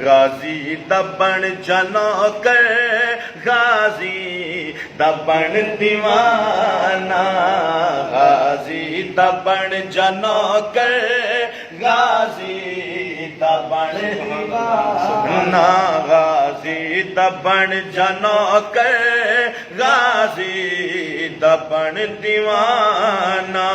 गाजी दबन जनो कर गाजी दबन दीवाना, गाजी दबन जनो कर गाजी दबन दीवाना, गाजी दबन जनो कर गाजी दबन दीवाना।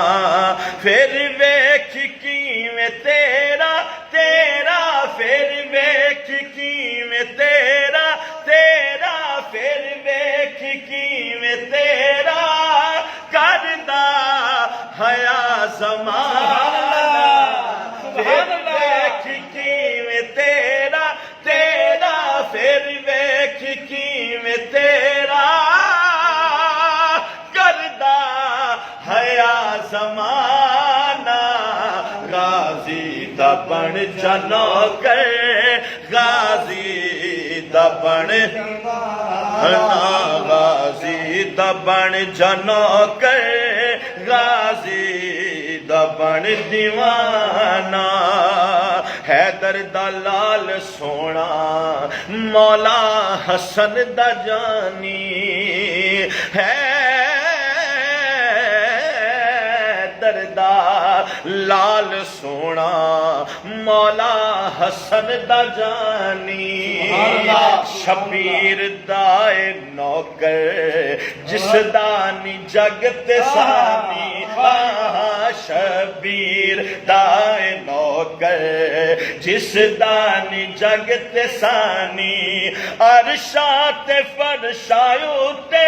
फिर वेख किवें तेरा तेरा, फिर वेख किवें तेरा तेरा, फिर वेख किवें तेरा करदा हया ज़माना। फिर वेख किवें तेरा तेरा, फिर वेख किवें तेरा करदा हया ज़माना। गाजी दबन जनो कर गाजी दबन गाजी दबन जनो कर गाजी दबन दीवाना। हैदर दा लाल सोना मौला हसन दा जानी, हैदर दा लाल सोना मौला हसन दा जानी। शबीर दाए नौकर जिस दानी जगत सानी, शबीर दाए नौकर जिस दानी जगत सानी। अरशात फरशायु ते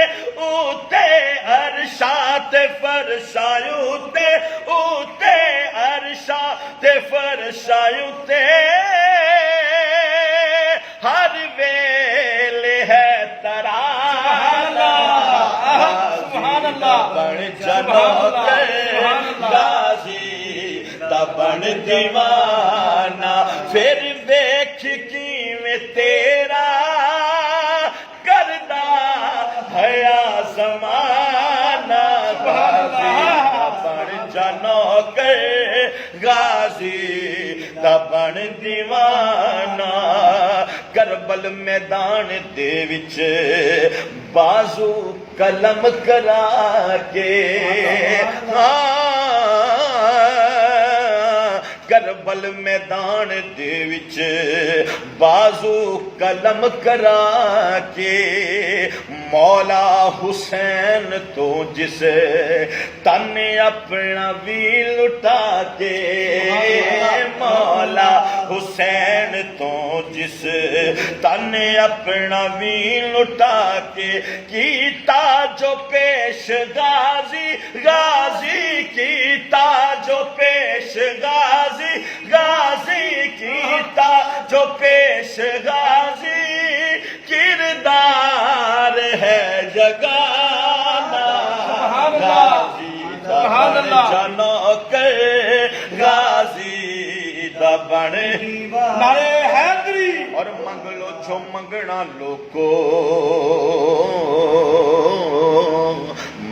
उते, अरशात फरशायु ते उते, अरशात फरशायु ते हर वेले है तराना। दबन जनो कर गाजी दबन दीवाना। फिर वेख किवें तेरा करदा हया ज़माना। दबन जनो कर गाजी दबन दीवाना। करबल मैदान दे विच बाजू कलम करा के, करबल मैदान दे विच बाजू कलम करा के। मौला हुसैन तो जिस तन अपना भी लुटा के, मौला हुसैन तो जिस तन अपना भी लुटा के। कीता जो पेश गाजी गाजी, कीता जो पेश गाजी गाजी, कीता जो पेश गाजी। किरदार है जगाना। गाजी दबन जनो कर गाजी दबन नारे हैदरी। और मंगलो जो मंगना लोको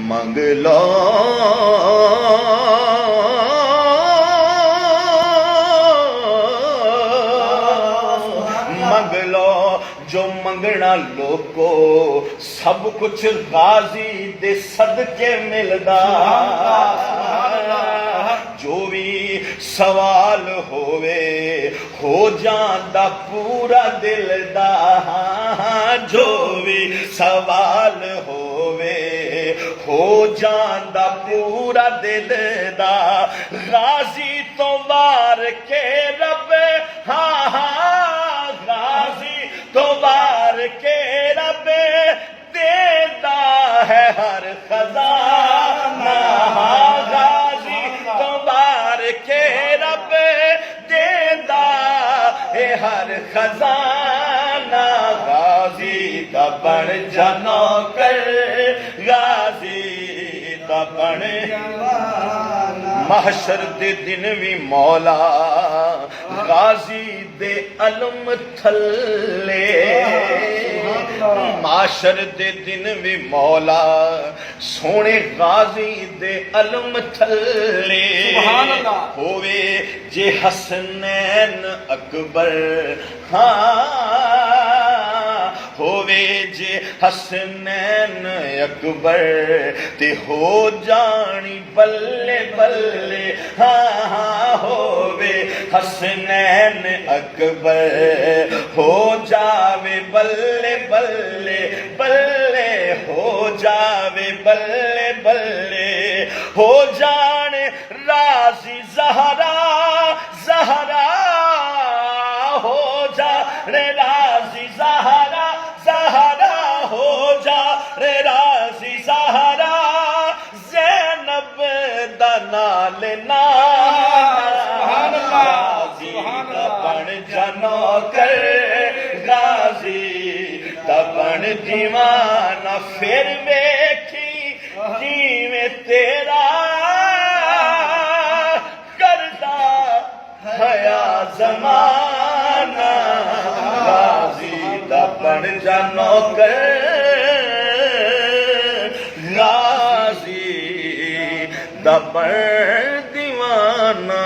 मंगलो, मंगलो जो मंगना लोको सब कुछ गाजी दे सदके मिलदा। जो भी सवाल होवे हो जांदा पूरा दिल दा, जो भी सवाल होवे हो जांदा पूरा दिल दा। गाजी तो वार के रब, हाँ हाँ गाजी तो वार के रब देता है हर खजाना। गाजी तो वार के रब देता है हर खजाना। गाजी दबन जनो कर गाजी दबन। महशर दे दिन भी मौला गाजी दे अलम थले माशर दे दिन भी मौला सोने गाजी दे अलम थले सुभान अल्लाह। होवे जे हसनैन अकबर हाँ होवे जे हसनैन अकबर ते हो जानी बल्ले बल्ले हाँ होवे हसनैन अकबर हो जावे बल्ले बल्ले बल्ले हो जावे बल्ले बल्ले हो जाने राजी ज़हरा ज़हरा हो जाने राजी ज़हरा ज़हरा हो जाने राजी ज़हरा ज़ैनब दा नाल सुभान अल्लाह, गाजी सुभान दा अल्लाह। बन जानो कर गाजी दा बन दीवाना फिर वेखी जिवें तेरा करदा हया ज़माना गाजी दा बन जानो कर गाजी दा बन दीवाना।